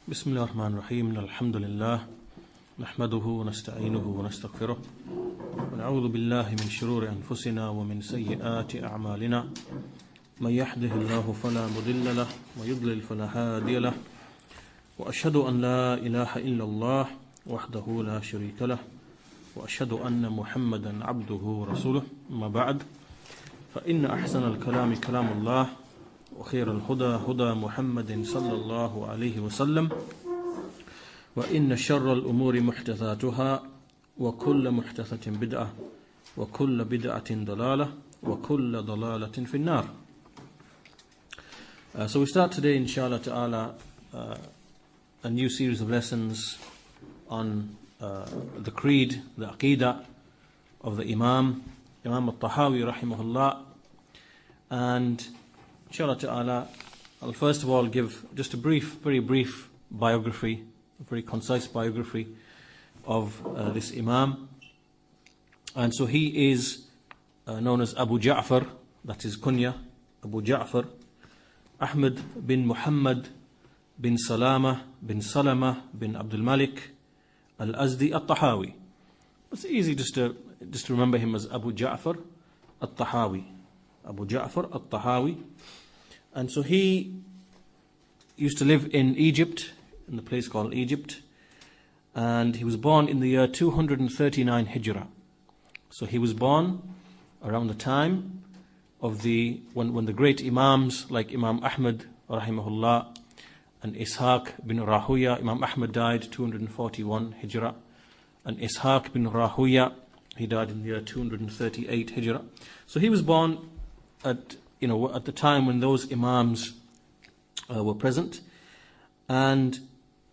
بسم الله الرحمن الرحيم الحمد لله نحمده ونستعينه ونستغفره ونعوذ بالله من شرور أنفسنا ومن سيئات أعمالنا من يهده الله فلا مضل له ويضلل فلا هادي له وأشهد أن لا إله إلا الله وحده لا شريك له وأشهد أن محمدا عبده ورسوله أما بعد فإن أحسن الكلام كلام الله وخير الهدى هدى محمد صلى الله عليه وسلم وإن شر الأمور محدثاتها وكل محدثة بدعة وكل بدعة ضلالة وكل ضلالة في النار. So we start today inshallah ta'ala a new series of lessons on the creed, the Aqeedah of the Imam al Tahawi rahimahullah. And inshallah ta'ala, I'll first of all give just a very brief biography, a very concise biography of this Imam. And so he is known as Abu Ja'far, that is kunya, Abu Ja'far, Ahmad bin Muhammad bin Salama bin Abdul Malik al-Azdi al Tahawi. It's easy just to remember him as Abu Ja'far al Tahawi. Abu Ja'far al Tahawi. And so he used to live in Egypt, in the place called Egypt, and he was born in the year 239 Hijrah. So he was born around the time of when the great Imams like Imam Ahmad rahimahullah and Ishaq bin Rahuya. Imam Ahmad died 241 Hijrah, and Ishaq bin Rahuya, he died in the year 238 Hijrah. So he was born at the time when those Imams were present. And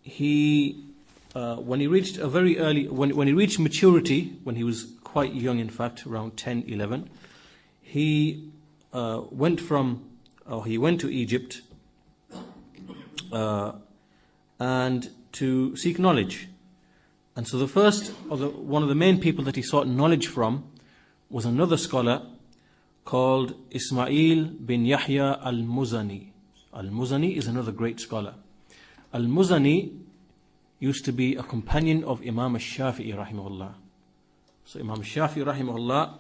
he, when he reached when he reached maturity, when he was quite young, in fact, around 10, 11, he went to Egypt and to seek knowledge. And so one of the main people that he sought knowledge from was another scholar called Ismail bin Yahya al-Muzani. Al-Muzani is another great scholar. Al-Muzani used to be a companion of Imam al-Shafi'i rahimahullah. So Imam al-Shafi'i rahimahullah,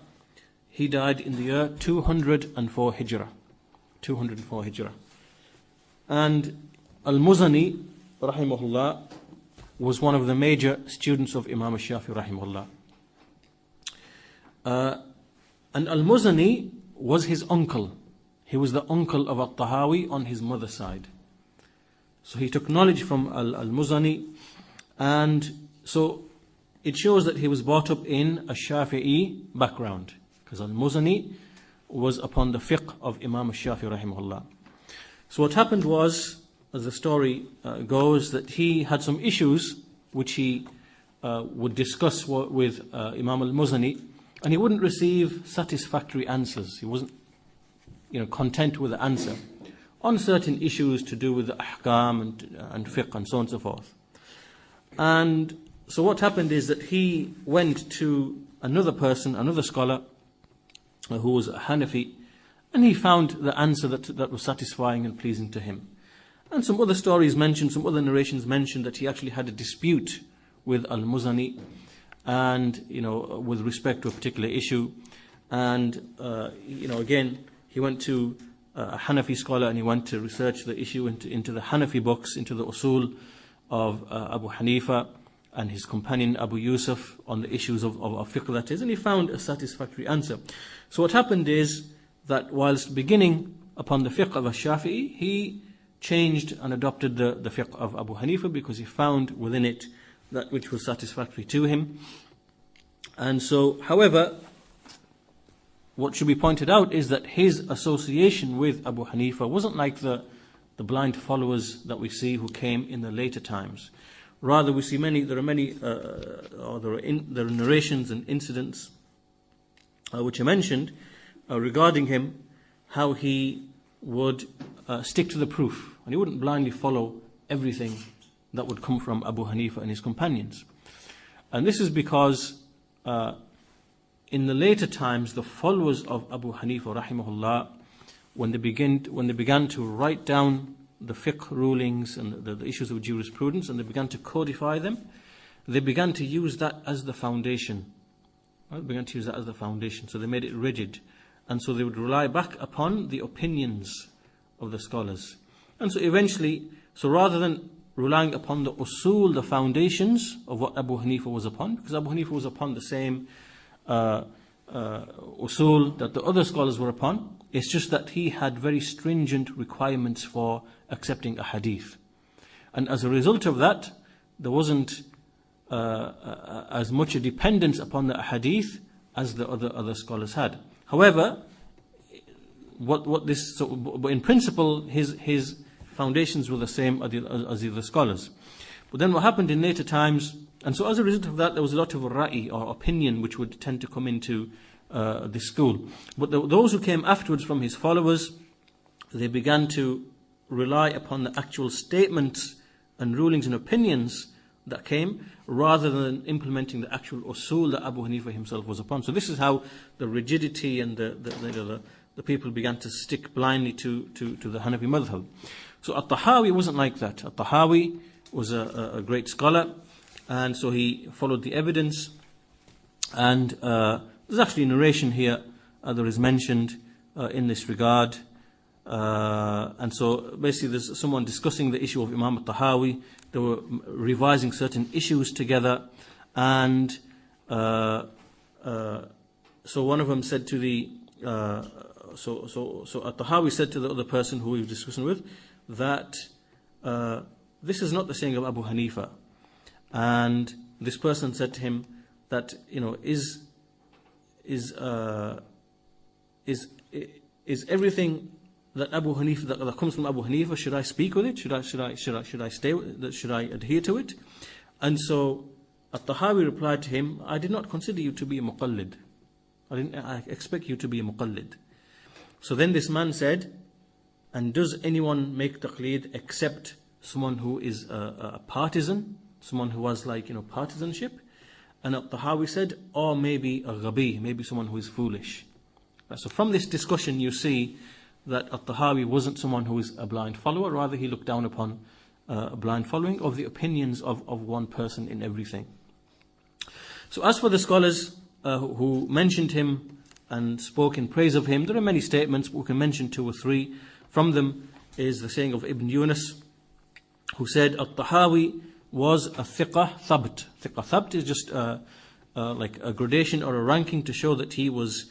he died in the year 204 Hijrah. 204 Hijrah. And Al-Muzani rahimahullah was one of the major students of Imam al-Shafi'i rahimahullah. And Al-Muzani was his uncle. He was the uncle of al Tahawi on his mother's side. So he took knowledge from Al-Muzani, and so it shows that he was brought up in a Shafi'i background, because Al-Muzani was upon the fiqh of Imam al-Shafi'i rahimahullah. So what happened was, as the story goes, that he had some issues which he would discuss with Imam Al-Muzani, and he wouldn't receive satisfactory answers. He wasn't content with the answer on certain issues to do with the ahkam and fiqh and so on and so forth. And so what happened is that he went to another scholar who was a Hanafi, and he found the answer that was satisfying and pleasing to him. And some other narrations mentioned that he actually had a dispute with Al-Muzani, and with respect to a particular issue. And again, he went to a Hanafi scholar, and he went to research the issue into the Hanafi books, into the usul of Abu Hanifa and his companion Abu Yusuf on the issues of fiqh, that is, and he found a satisfactory answer. So what happened is that whilst beginning upon the fiqh of al-Shafi'i, he changed and adopted the fiqh of Abu Hanifa, because he found within it that which was satisfactory to him. And so, however, what should be pointed out is that his association with Abu Hanifa wasn't like the blind followers that we see who came in the later times. Rather, we see there are narrations and incidents which are mentioned regarding him, how he would stick to the proof, and he wouldn't blindly follow everything that would come from Abu Hanifa and his companions. And this is because in the later times, the followers of Abu Hanifa rahimahullah, when they began to write down the fiqh rulings and the issues of jurisprudence, and they began to codify them. They began to use that as the foundation. Right? They began to use that as the foundation. So they made it rigid. And so they would rely back upon the opinions of the scholars. And so eventually, so rather than relying upon the usul, the foundations of what Abu Hanifa was upon, because Abu Hanifa was upon the same usul that the other scholars were upon, it's just that he had very stringent requirements for accepting a hadith. And as a result of that, there wasn't as much a dependence upon the hadith as the other scholars had. However, but in principle, his foundations were the same as the other scholars. But then what happened in later times, and so as a result of that, there was a lot of ra'i or opinion which would tend to come into this school. But those who came afterwards from his followers, they began to rely upon the actual statements and rulings and opinions that came, rather than implementing the actual usul that Abu Hanifa himself was upon. So this is how the rigidity and the people began to stick blindly to the Hanafi madhab. So al Tahawi wasn't like that. Al Tahawi was a great scholar, and so he followed the evidence. And there's actually a narration here that is mentioned in this regard. And so basically there's someone discussing the issue of Imam al Tahawi. They were revising certain issues together, and so one of them said to the so al Tahawi said to the other person who he was discussing with that this is not the saying of Abu Hanifa. And this person said to him that, is everything that Abu Hanifa that comes from Abu Hanifa, should I speak with it? Should I stay with it? Should I adhere to it? And so al Tahawi replied to him, I did not consider you to be a muqallid. I expect you to be a muqallid. So then this man said, and does anyone make taqleed except someone who is a partisan, someone who has partisanship? And al Tahawi said, or maybe a ghabi, maybe someone who is foolish. So from this discussion you see that al Tahawi wasn't someone who is a blind follower, rather he looked down upon a blind following of the opinions of one person in everything. So as for the scholars who mentioned him and spoke in praise of him, there are many statements, but we can mention 2 or 3. From them is the saying of Ibn Yunus, who said, al Tahawi was a thiqah thabt. Thiqah thabt is just like a gradation or a ranking to show that he was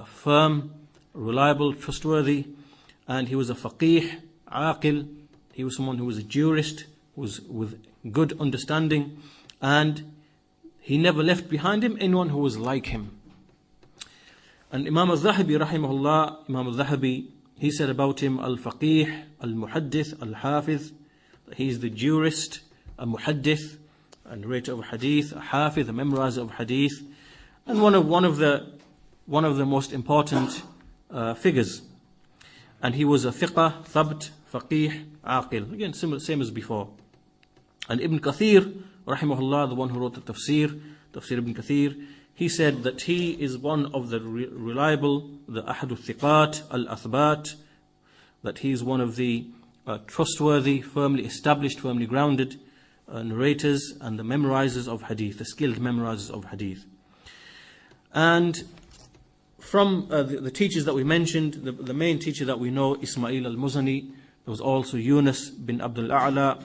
firm, reliable, trustworthy, and he was a faqih, aqil. He was someone who was a jurist, was with good understanding, and he never left behind him anyone who was like him. And Imam al-Zahabi rahimahullah, Imam al-Zahabi, he said about him, al-faqih, al-muhaddith, al-hafiz, he is the jurist, a muhaddith, a narrator of hadith, a hafiz, a memorizer of hadith, and one of the most important figures. And he was a thiqah, thabt, faqih, aqil. Again, same as before. And Ibn Kathir, rahimahullah, the one who wrote the tafsir Ibn Kathir, he said that he is one of the reliable, the ahadu thiqat, al-athbat, that he is one of the trustworthy, firmly established, firmly grounded narrators and the memorizers of hadith, the skilled memorizers of hadith. And from the teachers that we mentioned, the main teacher that we know, Ismail al-Muzani, there was also Yunus bin Abdul A'la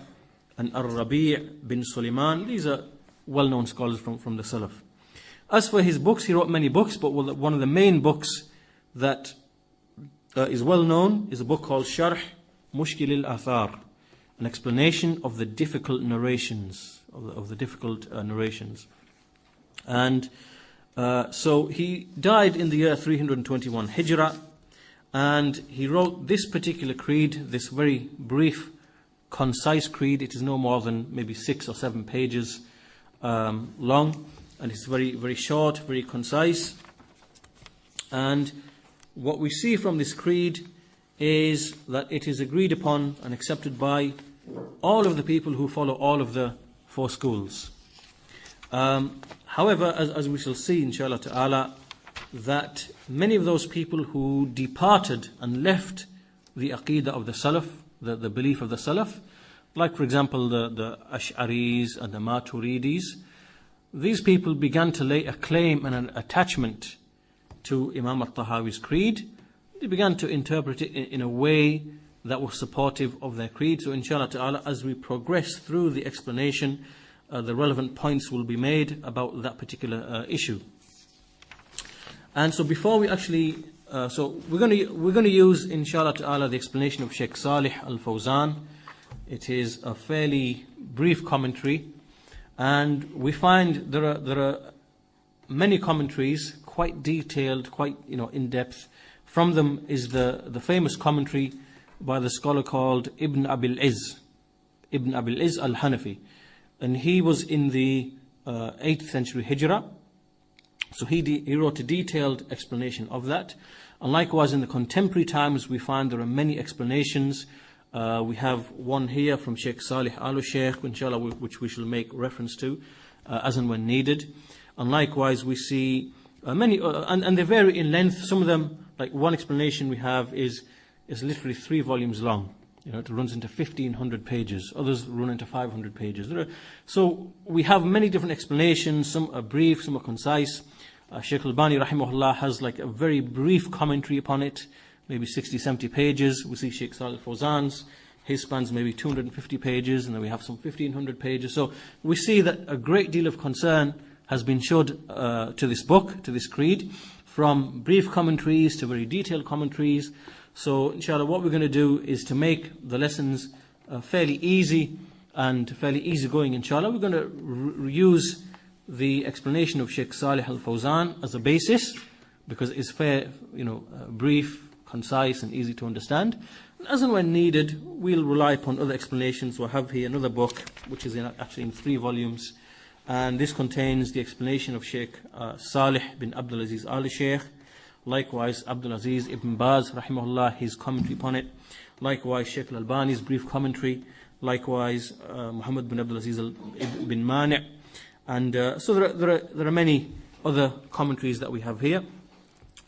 and Ar-Rabi' bin Sulaiman. These are well-known scholars from the Salaf. As for his books, he wrote many books, but one of the main books that is well-known is a book called Sharh Mushkil al-Athar, an explanation of the difficult narrations, of the difficult narrations. And so he died in the year 321 Hijrah, and he wrote this particular creed, this very brief, concise creed. It is no more than maybe 6 or 7 pages long, and it's very, very short, very concise. And what we see from this creed is that it is agreed upon and accepted by all of the people who follow all of the 4 schools. However, as we shall see, inshallah ta'ala, that many of those people who departed and left the aqeedah of the Salaf, the belief of the Salaf, like for example the Ash'aris and the Maturidis. These people began to lay a claim and an attachment to Imam al Tahawi's creed. They began to interpret it in a way that was supportive of their creed. So inshallah ta'ala, as we progress through the explanation, the relevant points will be made about that particular issue. And so before we actually, we're going to use inshallah ta'ala the explanation of Shaykh Saalih al-Fawzaan. It is a fairly brief commentary, and we find there are many commentaries, quite detailed, quite in depth. From them is the famous commentary by the scholar called Ibn Abil Izz al-Hanafi, and he was in the 8th century Hijrah. So he wrote a detailed explanation of that. And likewise in the contemporary times we find there are many explanations. We have one here from Shaykh Saalih Aal Shaykh, inshallah, which we shall make reference to as and when needed. And likewise we see many, and they vary in length. Some of them, like one explanation we have is literally 3 volumes long. It runs into 1,500 pages. Others run into 500 pages. So we have many different explanations. Some are brief, some are concise. Shaykh al-Albani rahimahullah has like a very brief commentary upon it, maybe 60, 70 pages. We see Shaykh Saalih al-Fawzaan's, his spans maybe 250 pages, and then we have some 1,500 pages. So we see that a great deal of concern has been showed to this book, to this creed, from brief commentaries to very detailed commentaries. So inshallah, what we're going to do is to make the lessons fairly easy and fairly easygoing. Inshallah, we're going to use the explanation of Shaykh Saalih al-Fawzaan as a basis, because it's fair, brief, concise and easy to understand. As and when needed, we'll rely upon other explanations. We'll have here another book which is actually in 3 volumes, and this contains the explanation of Shaykh Saalih bin Abdul Aziz Al Shaykh, likewise Abdul Aziz ibn Baz rahimahullah, his commentary upon it, likewise Shaykh al-Albani's brief commentary, likewise Muhammad bin Abdul Aziz bin Mani'. And so there are many other commentaries that we have here.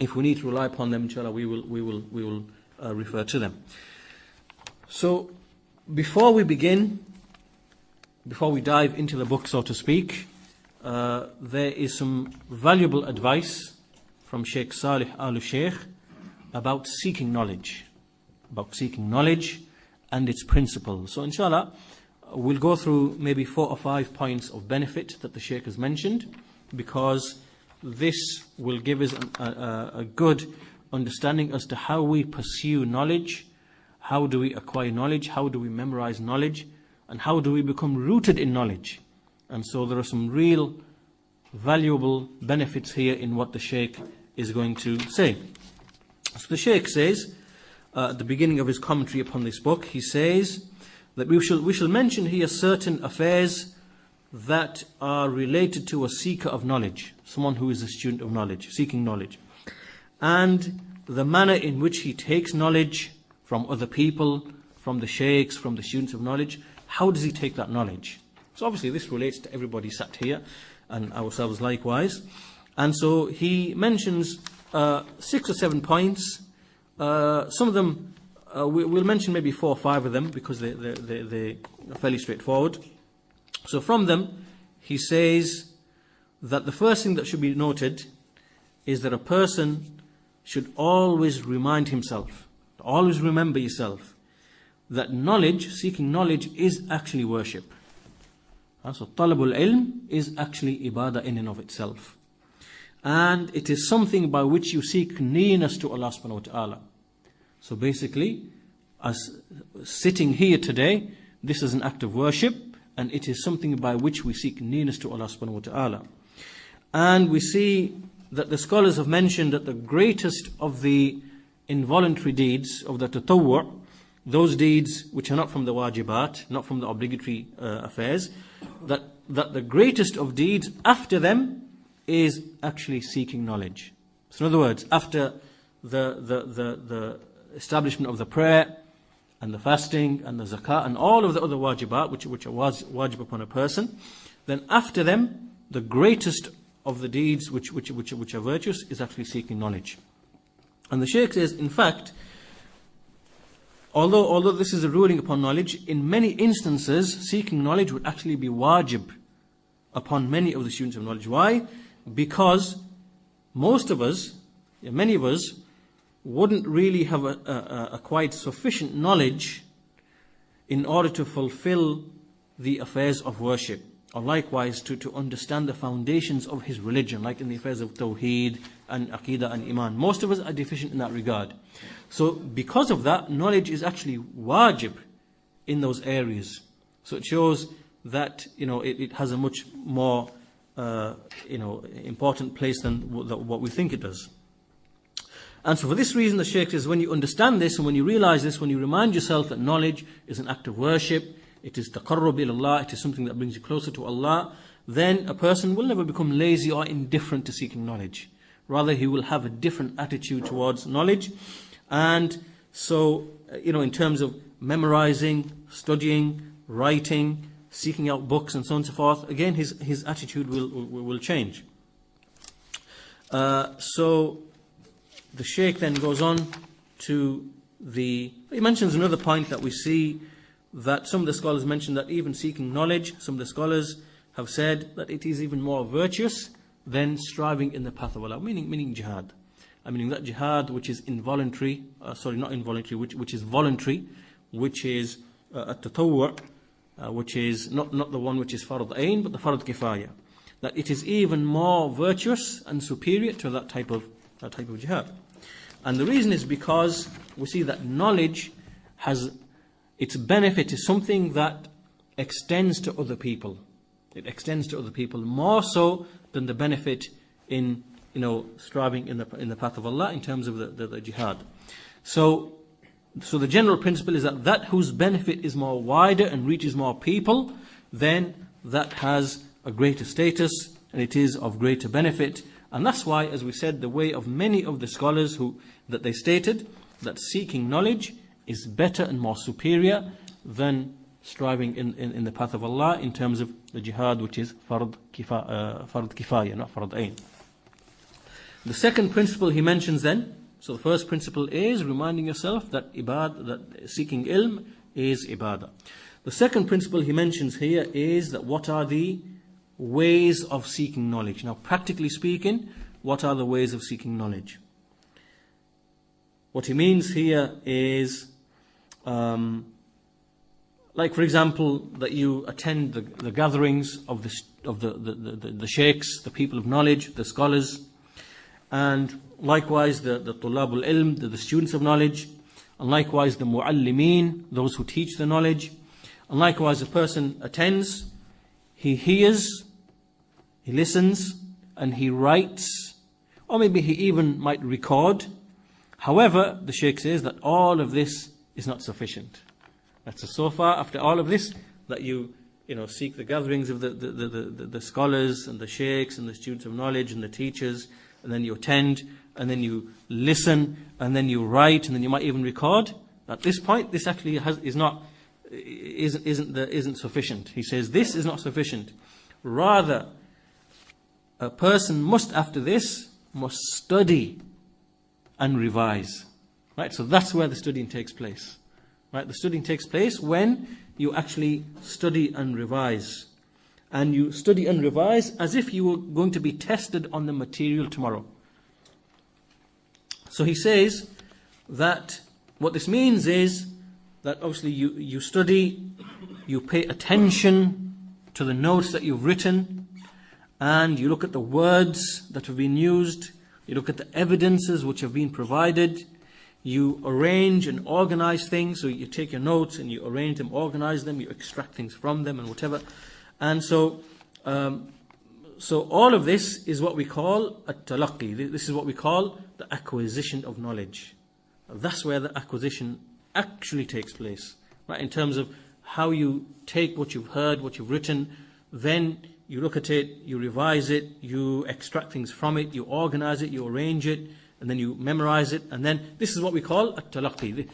If we need to rely upon them, inshallah, we will refer to them. So before we begin, before we dive into the book, so to speak, there is some valuable advice from Shaykh Saalih Aal Shaykh about seeking knowledge and its principles. So inshallah, we'll go through maybe 4 or 5 points of benefit that the Shaykh has mentioned, because this will give us a good understanding as to how we pursue knowledge, how do we acquire knowledge, how do we memorize knowledge, and how do we become rooted in knowledge. And so there are some real valuable benefits here in what the Shaykh is going to say. So the Shaykh says, at the beginning of his commentary upon this book, he says that we shall mention here certain affairs that are related to a seeker of knowledge, someone who is a student of knowledge, seeking knowledge, and the manner in which he takes knowledge from other people, from the sheikhs, from the students of knowledge. How does he take that knowledge? So obviously this relates to everybody sat here and ourselves likewise. And so he mentions 6 or 7 points. Some of them we'll mention maybe 4 or 5 of them, because they're fairly straightforward. So from them, he says that the first thing that should be noted is that a person should always remind himself, always remember yourself, that knowledge, seeking knowledge, is actually worship. So talabul ilm is actually ibadah in and of itself. And it is something by which you seek nearness to Allah subhanahu wa ta'ala. So basically, as sitting here today, this is an act of worship, and it is something by which we seek nearness to Allah subhanahu wa ta'ala. And we see that the scholars have mentioned that the greatest of the involuntary deeds, of the tatawwu', those deeds which are not from the wajibat, not from the obligatory affairs, that the greatest of deeds after them is actually seeking knowledge. So in other words, after the establishment of the prayer and the fasting and the zakah and all of the other wajibat which are wajib upon a person, then after them the greatest of the deeds which are virtuous is actually seeking knowledge. And the Shaykh says, in fact, although this is a ruling upon knowledge, in many instances, seeking knowledge would actually be wajib upon many of the students of knowledge. Why? Because most of us, many of us, wouldn't really have acquired sufficient knowledge in order to fulfill the affairs of worship, or likewise to understand the foundations of his religion, like in the affairs of Tawhid and Aqeedah and Iman. Most of us are deficient in that regard. So because of that, knowledge is actually wajib in those areas. So it shows that it has a much more important place than what we think it does. And so for this reason, the Shaykh says, when you understand this and when you realize this, when you remind yourself that knowledge is an act of worship, it is taqarrub ila Allah, it is something that brings you closer to Allah, then a person will never become lazy or indifferent to seeking knowledge. Rather, he will have a different attitude towards knowledge. And so, in terms of memorizing, studying, writing, seeking out books and so on and so forth, again, his attitude will change. So the Shaykh then goes on to he mentions another point that we see, that some of the scholars mention that even seeking knowledge, some of the scholars have said that it is even more virtuous than striving in the path of Allah, meaning jihad. Meaning that jihad which is involuntary, not involuntary, which is voluntary, which is at-tatawwu', which is not the one which is fard ayn, but the fard kifaya. That it is even more virtuous and superior to that type of jihad. And the reason is because we see that knowledge has its benefit is something that extends to other people. It extends to other people more so than the benefit in striving in the path of Allah in terms of the jihad. So the general principle is that whose benefit is more wider and reaches more people, then that has a greater status and it is of greater benefit. And that's why, as we said, the way of many of the scholars that they stated that seeking knowledge is better and more superior than striving in the path of Allah in terms of the jihad, which is fard kifaya, not fard ayn. The second principle he mentions then, so the first principle is reminding yourself that that seeking ilm is ibadah. The second principle he mentions here is that what are the ways of seeking knowledge? Now, practically speaking, what are the ways of seeking knowledge? What he means here is, like for example, that you attend the gatherings of the sheikhs, the people of knowledge, the scholars, and likewise the tulabul ilm, the students of knowledge, and likewise the muallimeen, those who teach the knowledge, and likewise a person attends, he hears, he listens, and he writes, or maybe he even might record. However, the Shaykh says that all of this is not sufficient. That's so far after all of this that you seek the gatherings of the scholars and the sheikhs and the students of knowledge and the teachers, and then you attend, and then you listen, and then you write, and then you might even record. At this point, this actually isn't sufficient. He says this is not sufficient. Rather, a person must study and revise. Right? So that's where the studying takes place. Right? The studying takes place when you actually study and revise. And you study and revise as if you were going to be tested on the material tomorrow. So he says that what this means is that obviously you study, you pay attention to the notes that you've written, and you look at the words that have been used, you look at the evidences which have been provided, you arrange and organize things. So you take your notes and you arrange them, organize them, you extract things from them and whatever. And so all of this is what we call at-talaqqi. This is what we call the acquisition of knowledge. That's where the acquisition actually takes place, right? In terms of how you take what you've heard, what you've written, then you look at it, you revise it, you extract things from it, you organize it, you arrange it, and then you memorize it, and then this is what we call at-talaqqi.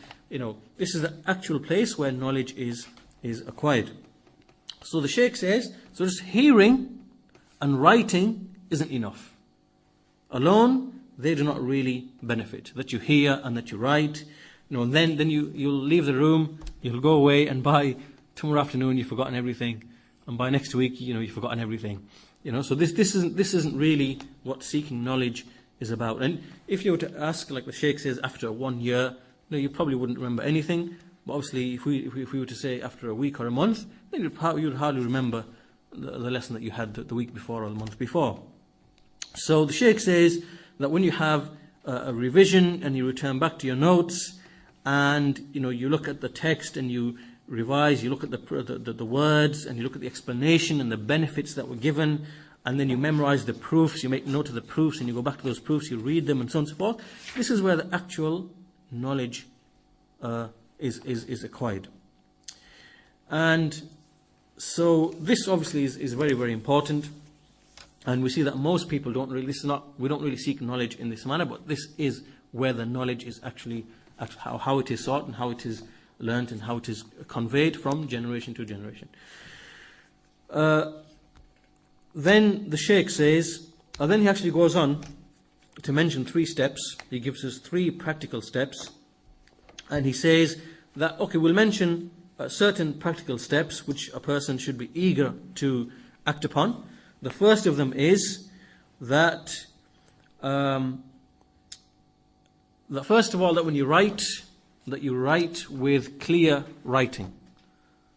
This is the actual place where knowledge is acquired. So the Shaykh says, so just hearing and writing isn't enough. Alone, they do not really benefit. That you hear and that you write. And then you'll leave the room, you'll go away, and by tomorrow afternoon you've forgotten everything, and by next week you've forgotten everything. So this isn't really what seeking knowledge is about. And if you were to ask, like the Shaykh says, after 1 year, you probably wouldn't remember anything. But obviously, if we were to say after a week or a month, then you'd hardly remember the lesson that you had the week before or the month before. So the Shaykh says that when you have a revision and you return back to your notes, and you look at the text and you revise, you look at the words, and you look at the explanation and the benefits that were given, and then you memorize the proofs, you make note of the proofs, and you go back to those proofs, you read them, and so on and so forth. This is where the actual knowledge is acquired. And so this obviously is very, very important. And we see that most people we don't really seek knowledge in this manner, but this is where the knowledge is actually how it is sought and how it is learnt and how it is conveyed from generation to generation. Then the Shaykh says, then he actually goes on to mention 3 steps. He gives us 3 practical steps. And he says that, okay, we'll mention certain practical steps which a person should be eager to act upon. The first of them is that, first of all, that when you write, that you write with clear writing.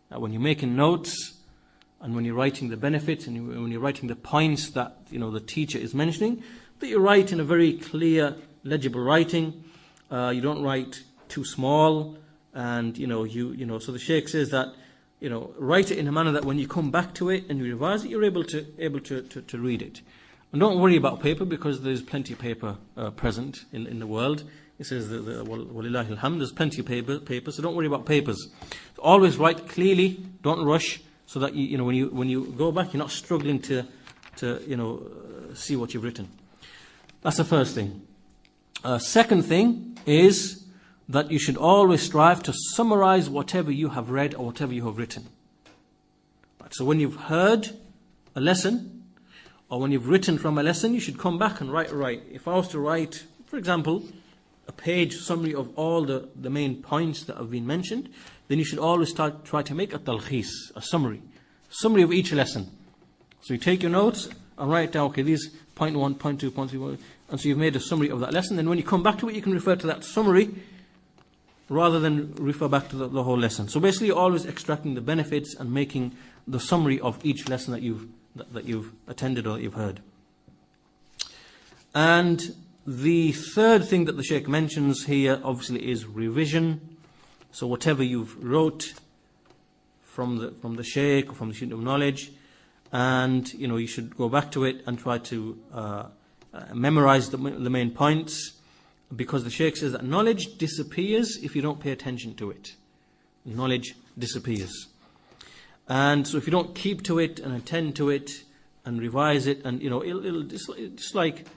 That when you're making notes, and when you're writing the benefits, and when you're writing the points that the teacher is mentioning, that you write in a very clear, legible writing. You don't write too small, and So the Shaykh says that write it in a manner that when you come back to it and you revise it, you're able to read it. And don't worry about paper, because there's plenty of paper present in the world. It says Walillahi alhamd, there's plenty of paper, so don't worry about papers. So always write clearly, don't rush, so that when you go back, you're not struggling to see what you've written. That's the first thing. Second thing is that you should always strive to summarize whatever you have read or whatever you have written. Right, so when you've heard a lesson, or when you've written from a lesson, you should come back and write. If I was to write, for example, a page summary of all the main points that have been mentioned, then you should always try to make a talkhis, a summary of each lesson. So you take your notes and write down, okay, these point 1, point 2, point 3, and so you've made a summary of that lesson. Then when you come back to it, you can refer to that summary rather than refer back to the whole lesson. So basically, you're always extracting the benefits and making the summary of each lesson that you've attended or that you've heard. And the third thing that the Shaykh mentions here, obviously, is revision. So whatever you've wrote from the Shaykh or from the student of knowledge, and you should go back to it and try to memorize the main points, because the Shaykh says that knowledge disappears if you don't pay attention to it. Knowledge disappears. And so if you don't keep to it and attend to it and revise it, and it's like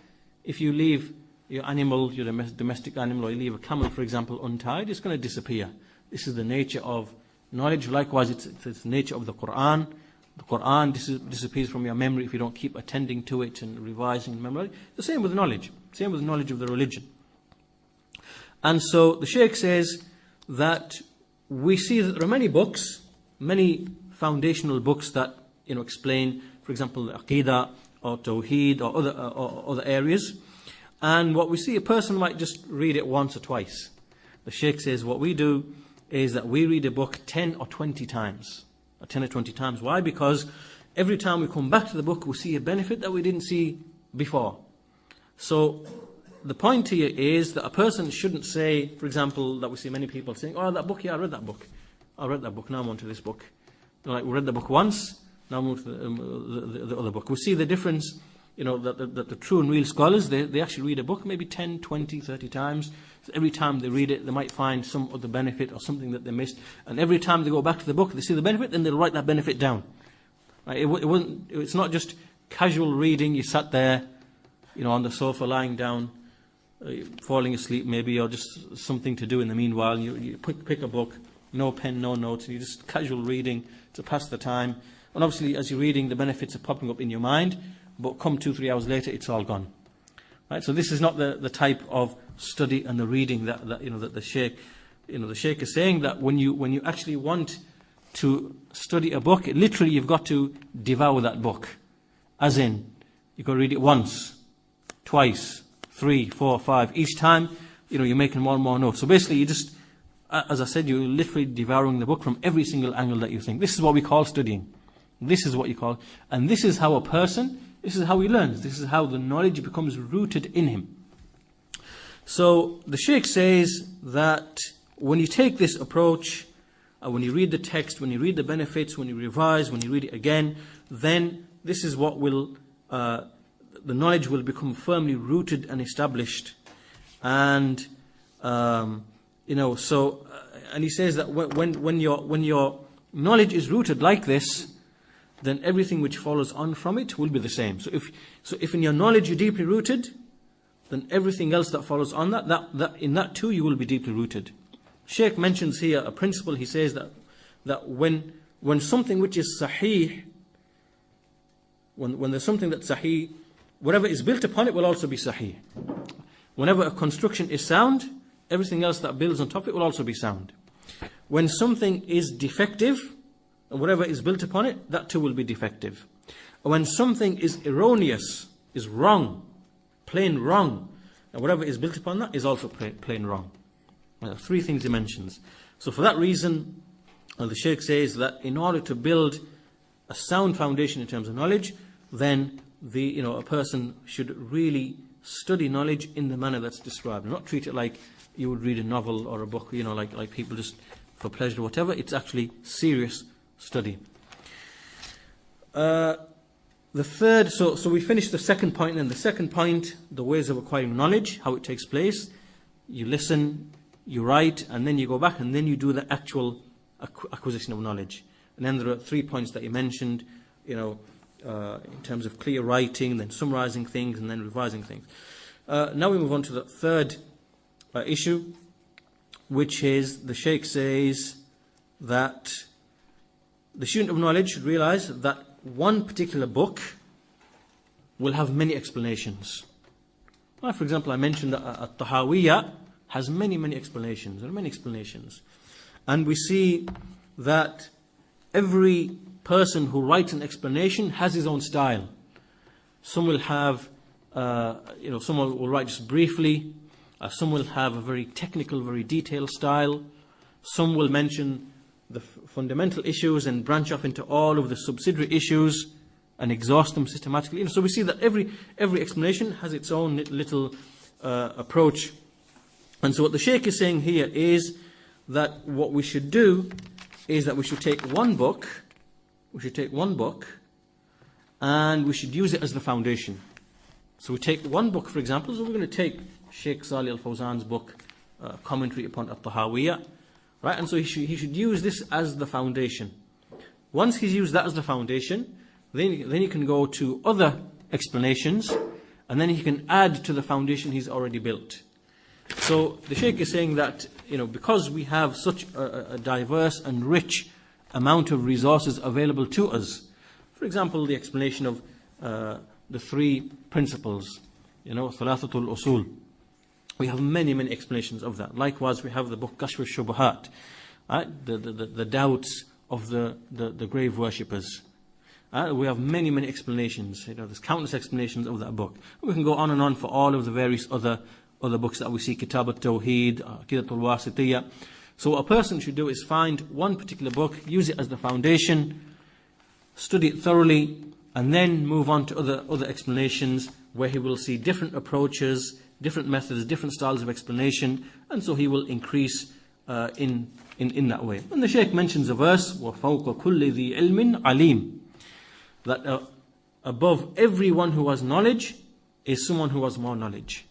if you leave your animal, your domestic animal, or you leave a camel, for example, untied, it's going to disappear. This is the nature of knowledge. Likewise, it's the nature of the Quran. The Quran disappears from your memory if you don't keep attending to it and revising and memorizing. The same with knowledge. Same with knowledge of the religion. And so the Shaykh says that we see that there are many books, many foundational books that explain, for example, Aqeedah or Tawhid or other areas. And what we see, a person might just read it once or twice. The Shaykh says what we do is that we read a book 10 or 20 times. 10 or 20 times. Why? Because every time we come back to the book, we see a benefit that we didn't see before. So the point here is that a person shouldn't say, for example, that we see many people saying, oh, that book, yeah, I read that book. I read that book, now I'm on to this book. Like, we read the book once, now I'm on to the other book. We see the difference, that the true and real scholars, they actually read a book maybe 10, 20, 30 times. So every time they read it, they might find some other benefit or something that they missed. And every time they go back to the book, they see the benefit, then they'll write that benefit down. Right? It's not just casual reading, you sat there, on the sofa lying down, falling asleep maybe, or just something to do in the meanwhile. You pick a book, no pen, no notes, and you're just casual reading to pass the time. And obviously, as you're reading, the benefits are popping up in your mind, but come 2-3 hours later, it's all gone. Right? So this is not the type of study and the reading that the Shaykh the Shaykh is saying that when you actually want to study a book, literally you've got to devour that book. As in, you've got to read it once, twice, 3, 4, 5. Each time, you're making more and more notes. So basically, you just, as I said, you're literally devouring the book from every single angle that you think. This is what we call studying. This is what you call, and this is how this is how he learns. This is how the knowledge becomes rooted in him. So the Shaykh says that when you take this approach, when you read the text, when you read the benefits, when you revise, when you read it again, then this is what will, the knowledge will become firmly rooted and established. And, and he says that when your knowledge is rooted like this, then everything which follows on from it will be the same. So if in your knowledge you're deeply rooted, then everything else that follows on that in that too you will be deeply rooted. Shaykh mentions here a principle. He says that when something which is sahih, when there's something that's sahih, whatever is built upon it will also be sahih. Whenever a construction is sound, everything else that builds on top of it will also be sound. When something is defective, whatever is built upon it, that too will be defective. When something is erroneous, is wrong, plain wrong, and whatever is built upon that is also plain wrong. 3 things he mentions. So for that reason, the Shaykh says that in order to build a sound foundation in terms of knowledge, then a person should really study knowledge in the manner that's described, and not treat it like you would read a novel or a book, like people just for pleasure or whatever. It's actually serious study. The third, so we finished the second point, and the second point, the ways of acquiring knowledge, how it takes place. You listen, you write, and then you go back, and then you do the actual acquisition of knowledge. And then there are 3 points that you mentioned, in terms of clear writing, then summarizing things, and then revising things. Now we move on to the third issue, which is the Shaykh says that the student of knowledge should realize that one particular book will have many explanations. For example, I mentioned that al Tahawiyyah has many explanations. There are many explanations. And we see that every person who writes an explanation has his own style. Some will have, some will write just briefly. Some will have a very technical, very detailed style. Some will mention the fundamental issues and branch off into all of the subsidiary issues and exhaust them systematically. So we see that every explanation has its own little approach. And so what the Shaykh is saying here is that what we should do is that we should take one book, and we should use it as the foundation. So we take one book, for example. So we're going to take Shaykh Saalih Al-Fawzaan's book, Commentary upon al Tahawiyyah. Right, and so he should use this as the foundation. Once he's used that as the foundation, then he can go to other explanations, and then he can add to the foundation he's already built. So the Shaykh is saying that because we have such a diverse and rich amount of resources available to us, for example, the explanation of the 3 principles, Thalathatul Usul. We have many explanations of that. Likewise, we have the book Kashf al-Shubuhat, the doubts of the grave worshippers. We have many explanations. There's countless explanations of that book. We can go on and on for all of the various other books that we see, Kitab al Tawhid, Aqeedah al Wasitiyah. So what a person should do is find one particular book, use it as the foundation, study it thoroughly, and then move on to other explanations where he will see different approaches, different methods, different styles of explanation, and so he will increase in that way. And the Shaykh mentions a verse, وَفَوْقَ كُلِّ ذِي عِلْمٍ عَلِيمٍ, that above everyone who has knowledge is someone who has more knowledge.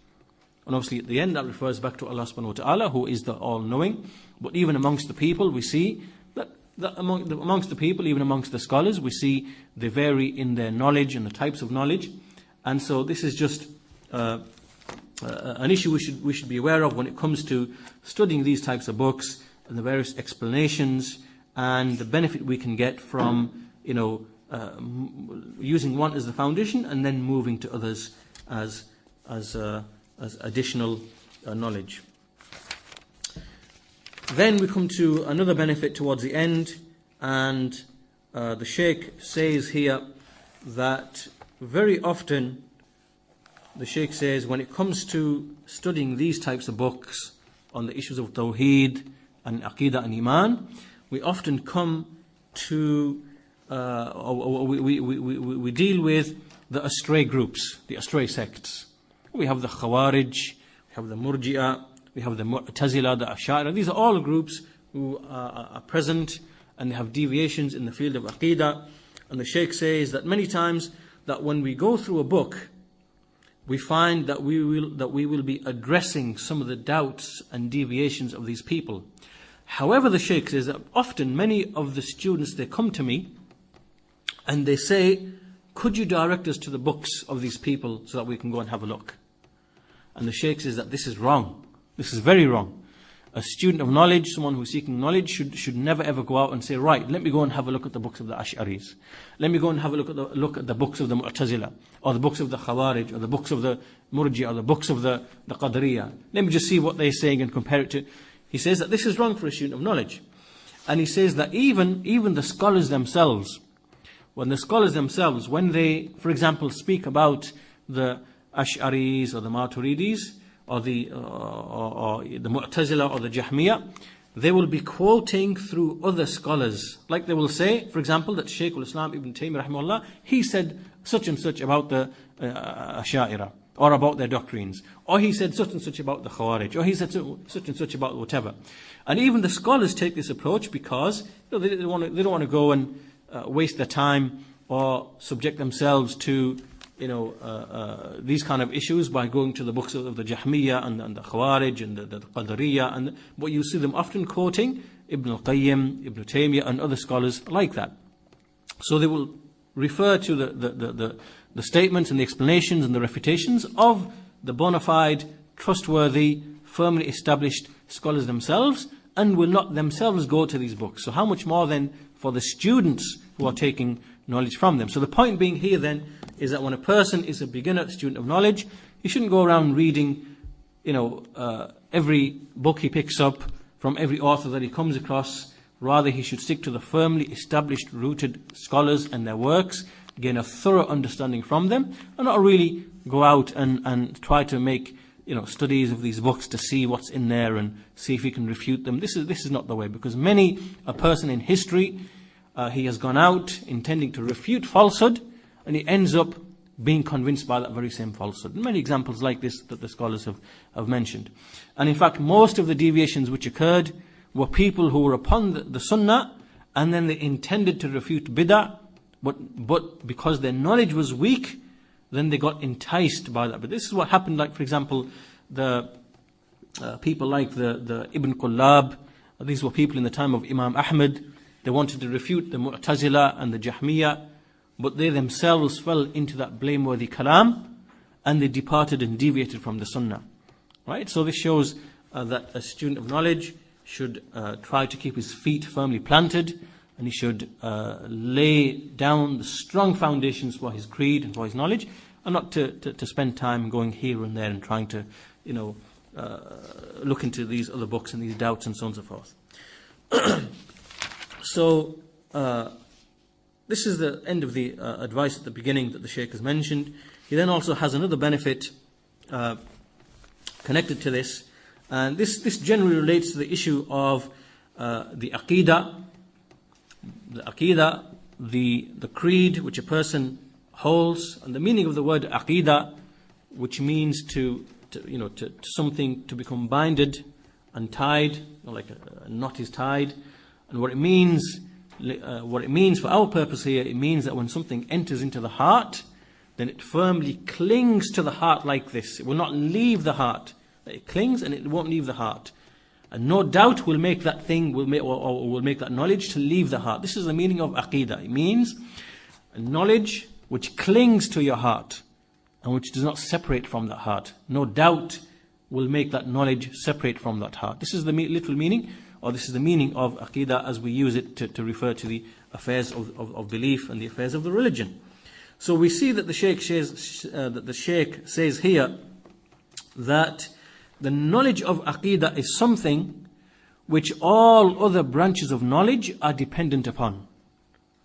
And obviously at the end that refers back to Allah subhanahu wa ta'ala, who is the all-knowing. But even amongst the people we see that amongst the people, even amongst the scholars, we see they vary in their knowledge and the types of knowledge. And so this is just an issue we should be aware of when it comes to studying these types of books and the various explanations and the benefit we can get from using one as the foundation and then moving to others as additional knowledge. Then we come to another benefit towards the end, and the Shaykh says here that very often, the Shaykh says, when it comes to studying these types of books on the issues of Tawhid and Aqeedah and Iman, we often come to, we deal with the astray groups, the astray sects. We have the Khawarij, we have the Murji'ah, we have the Mu'tazila, the Ash'ari. These are all groups who are present, and they have deviations in the field of Aqeedah. And the Shaykh says that many times that when we go through a book, we find that we will be addressing some of the doubts and deviations of these people. However, the Shaykh says that often many of the students, they come to me and they say, could you direct us to the books of these people so that we can go and have a look? And the Shaykh says that this is wrong. This is very wrong. A student of knowledge, someone who is seeking knowledge, should never ever go out and say, right, let me go and have a look at the books of the Ash'aris. Let me go and have a look at the books of the Mu'tazila, or the books of the Khawarij, or the books of the Murji, or the books of the Qadariyah. Let me just see what they're saying and compare it to. He says that this is wrong for a student of knowledge. And he says that even the scholars themselves, when they, for example, speak about the Ash'aris or the Maturidis, or the Mu'tazila or the Jahmiyyah, they will be quoting through other scholars. Like they will say, for example, that Shaykh al-Islam Ibn Taymiyyah rahimahullah, he said such and such about the Ash'a'ira, or about their doctrines, or he said such and such about the Khawarij, or he said such and such about whatever. And even the scholars take this approach because they don't want to go and waste their time or subject themselves to these kind of issues by going to the books of the Jahmiyyah and the Khawarij and the Qadariyah, but you see them often quoting Ibn al-Qayyim, Ibn Taymiyyah and other scholars like that. So they will refer to the statements and the explanations and the refutations of the bona fide, trustworthy, firmly established scholars themselves, and will not themselves go to these books. So how much more then for the students who are taking knowledge from them. So the point being here then is that when a person is a beginner student of knowledge, he shouldn't go around reading every book he picks up from every author that he comes across. Rather, he should stick to the firmly established, rooted scholars and their works, gain a thorough understanding from them, and not really go out and try to make studies of these books to see what's in there and see if he can refute them. This is not the way, because many a person in history, he has gone out intending to refute falsehood, and he ends up being convinced by that very same falsehood. And many examples like this that the scholars have mentioned. And in fact, most of the deviations which occurred were people who were upon the Sunnah, and then they intended to refute bid'ah, but because their knowledge was weak, then they got enticed by that. But this is what happened, like for example, the people like the Ibn Qullab. These were people in the time of Imam Ahmad. They wanted to refute the Mu'tazila and the Jahmiyyah, but they themselves fell into that blameworthy kalam, and they departed and deviated from the Sunnah. Right? So this shows that a student of knowledge should try to keep his feet firmly planted, and he should lay down the strong foundations for his creed and for his knowledge, and not to spend time going here and there and trying to look into these other books and these doubts and so on and so forth. So this is the end of the advice at the beginning that the Shaykh has mentioned. He then also has another benefit connected to this, and this generally relates to the issue of the Aqeedah. The Aqeedah, the creed which a person holds, and the meaning of the word Aqeedah, which means to something to become binded and tied, like a knot is tied. And what it means for our purpose here, it means that when something enters into the heart, then it firmly clings to the heart like this. It will not leave the heart. It clings and it won't leave the heart. And no doubt will make that thing, will make that knowledge to leave the heart. This is the meaning of Aqeedah. It means a knowledge which clings to your heart and which does not separate from that heart. No doubt will make that knowledge separate from that heart. This is the literal meaning, or this is the meaning of Aqeedah as we use it to refer to the affairs of belief and the affairs of the religion. So we see that the Shaykh says here that the knowledge of Aqeedah is something which all other branches of knowledge are dependent upon.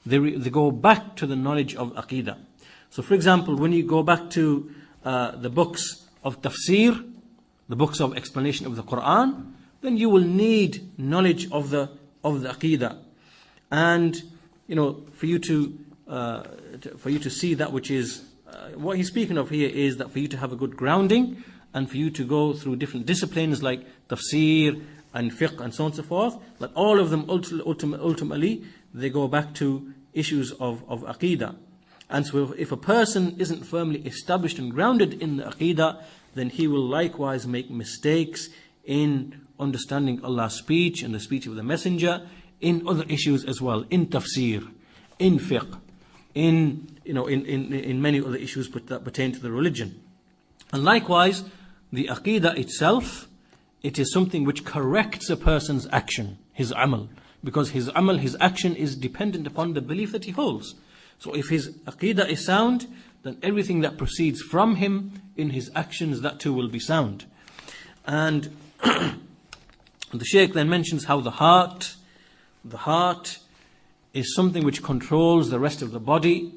They go back to the knowledge of Aqeedah. So for example, when you go back to the books of tafsir, the books of explanation of the Quran, then you will need knowledge of the Aqeedah. And for you to see that which is what he's speaking of here is that for you to have a good grounding and for you to go through different disciplines like tafsir and fiqh and so on and so forth, that all of them ultimately they go back to issues of Aqeedah. And so if a person isn't firmly established and grounded in the Aqeedah, then he will likewise make mistakes in understanding Allah's speech and the speech of the Messenger, in other issues as well, in tafsir, in fiqh, in many other issues that pertain to the religion. And likewise, the Aqeedah itself, it is something which corrects a person's action, his amal, because his amal, his action is dependent upon the belief that he holds. So if his Aqeedah is sound, then everything that proceeds from him in his actions, that too will be sound. And the Shaykh then mentions how the heart is something which controls the rest of the body.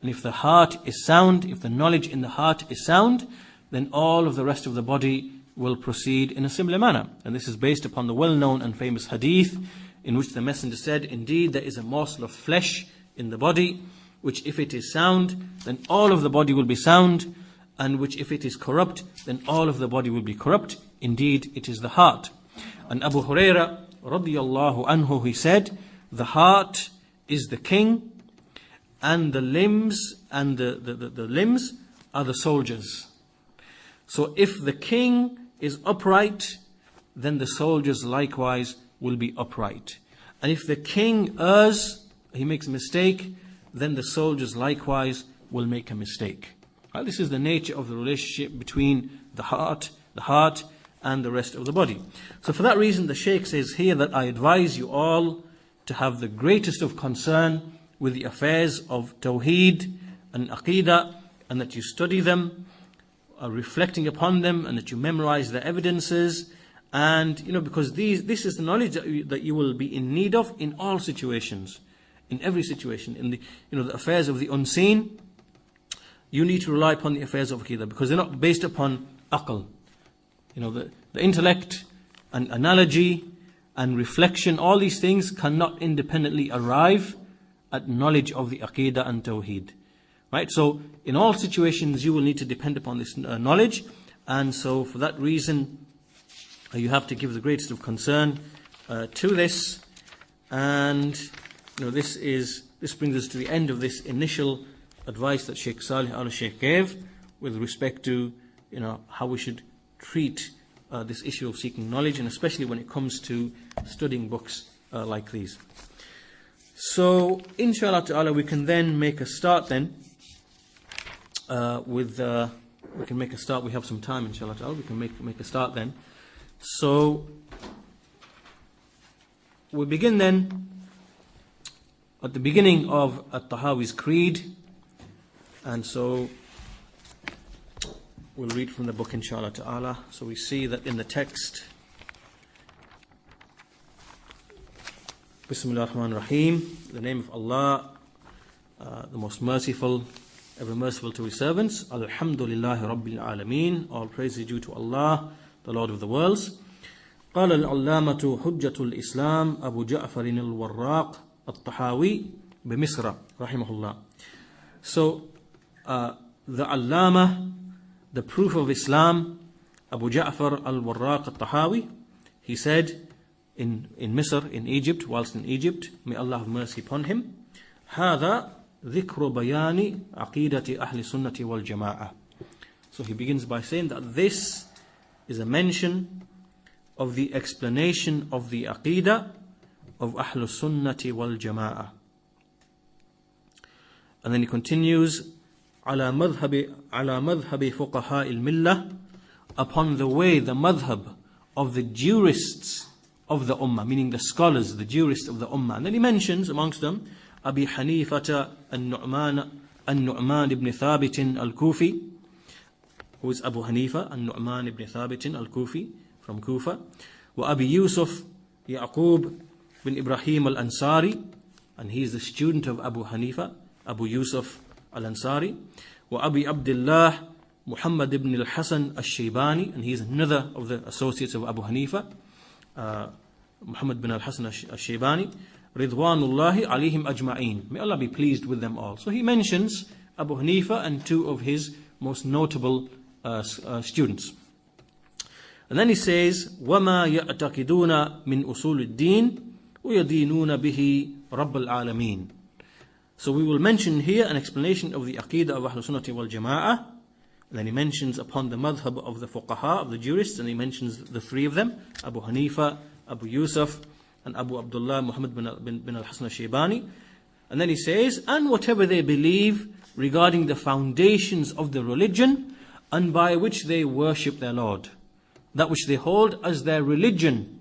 And if the heart is sound, if the knowledge in the heart is sound, then all of the rest of the body will proceed in a similar manner. And this is based upon the well-known and famous hadith in which the Messenger said, indeed there is a morsel of flesh in the body, which if it is sound, then all of the body will be sound, and which if it is corrupt, then all of the body will be corrupt. Indeed, it is the heart. And Abu Hurairah radiyallahu anhu, he said, the heart is the king, and the limbs the limbs are the soldiers. So if the king is upright, then the soldiers likewise will be upright. And if the king errs, he makes a mistake, then the soldiers likewise will make a mistake. Right? This is the nature of the relationship between the heart and the rest of the body. So for that reason, the Shaykh says here that I advise you all to have the greatest of concern with the affairs of Tawhid and Aqeedah, and that you study them, reflecting upon them, and that you memorize the evidences. And because this is the knowledge that you will be in need of in all situations, in every situation. In the affairs of the unseen, you need to rely upon the affairs of Aqeedah, because they're not based upon aql. The intellect and analogy and reflection, all these things cannot independently arrive at knowledge of the Aqeedah and Tawhid. Right? So in all situations you will need to depend upon this knowledge, and so for that reason you have to give the greatest of concern to this. And this brings us to the end of this initial advice that Shaykh Saalih Aal gave with respect to how we should treat this issue of seeking knowledge, and especially when it comes to studying books like these. So inshallah ta'ala we can then make a start then we can make a start. We have some time inshallah ta'ala. We can make a start then. So we begin then at the beginning of al Tahawi's creed, and so we'll read from the book inshallah ta'ala. So we see that in the text, Bismillah ar-Rahman ar-Rahim, the name of Allah, the most merciful, ever merciful to his servants. Alhamdulillahi Rabbil Alameen, all praise is due to Allah, the Lord of the worlds. قال العلامة حجة الإسلام أبو جعفر الوراق الطحاوي بمصر رحمه الله. So the Allama, the proof of Islam, Abu Ja'far al-Warraq al-Tahawi, he said in Misr, in Egypt, whilst in Egypt, may Allah have mercy upon him, هذا ذكر بيان عقيدة أهل السنة والجماعة. So he begins by saying that this is a mention of the explanation of the Aqeedah of Ahl Sunnati wal Jama'ah. And then he continues, على مذهب فقهاء الملة, upon the way, the madhab of the jurists of the ummah, meaning the scholars, the jurists of the ummah. And then he mentions amongst them Abi Hanifata al-Nu'man ibn Thabit al-Kufi, who is Abu Hanifa al-Nu'man ibn Thabit al-Kufi, from Kufa, wa Abi Yusuf Yaqub bin Ibrahim al-Ansari, and he is the student of Abu Hanifa, Abu Yusuf al-Ansari. Wa Abi Abdullah Muhammad ibn al-Hasan al-Shaybani, and he is another of the associates of Abu Hanifa, Muhammad bin al-Hasan al-Shaybani. Ridwanullahi alayhim ajma'een. May Allah be pleased with them all. So he mentions Abu Hanifa and two of his most notable students. And then he says, وَمَا يَعْتَقِدُونَ مِنْ أُصُولِ الدِّينِ وَيَدِينُونَ بِهِ رَبَّ الْعَالَمِينَ. So we will mention here an explanation of the Aqeedah of Ahlul Sunnah wal Jama'ah. And then he mentions upon the madhab of the fuqaha, of the jurists, and he mentions the three of them, Abu Hanifa, Abu Yusuf, and Abu Abdullah Muhammad bin al-Hasan al-Shaybani. And then he says, and whatever they believe regarding the foundations of the religion and by which they worship their Lord, that which they hold as their religion